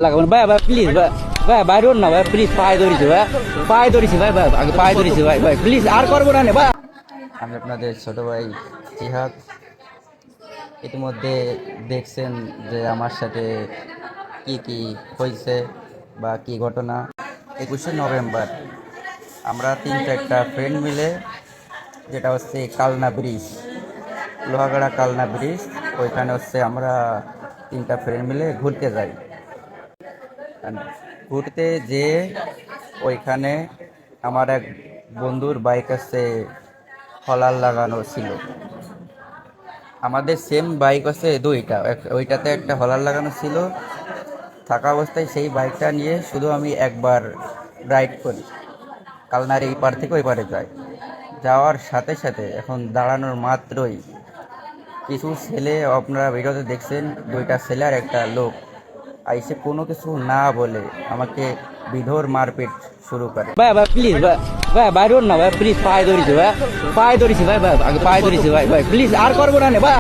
লাগাবেন ভাই ভাই প্লিজ ভাই ভাই বাইরে না ভাই প্লিজ পায়ে ধরেছি ভাই ভাই আগে পায়ে ধরেছি ভাই ভাই প্লিজ আর করবো না ভাই। আমি আপনাদের ছোট ভাই জিহাদ। ইতিমধ্যে দেখছেন যে আমার সাথে কি কি হয়েছে বা কি ঘটনা। 21শে নভেম্বর আমরা 3-4টা ফ্রেন্ড মিলে, যেটা হচ্ছে কালনা ব্রিজ, লোহাগাড়া কালনা ব্রিজ, ওইখানে হচ্ছে আমরা 3টা ফ্রেন্ড মিলে ঘুরতে যাই। ঘুরতে যেয়ে ওইখানে আমার এক বন্ধুর বাইক আছে, হলার লাগানো ছিল। আমাদের সেম বাইক আছে দুইটা, ওইটাতে একটা হলার লাগানো ছিল। থাকা অবস্থায় সেই বাইকটা নিয়ে শুধু আমি একবার রাইড করি, কালনার এই পার থেকে ওই পারে যাই। যাওয়ার সাথে সাথে এখন দাঁড়ানোর মাত্রই কিছু ছেলে, আপনারা ভিডিওতে দেখছেন, দুইটা ছেলে আর একটা লোক আইসে কোনো কিছু না বলে আমাকে বিধর মারপিট শুরু করে। ভাই ভাই প্লিজ ভাই ভাই বাইরে না ভাই প্লিজ পায়ে ধরেছি ভাই ভাই আগে পায়ে ধরেছি ভাই ভাই প্লিজ আর করবো না ভাই।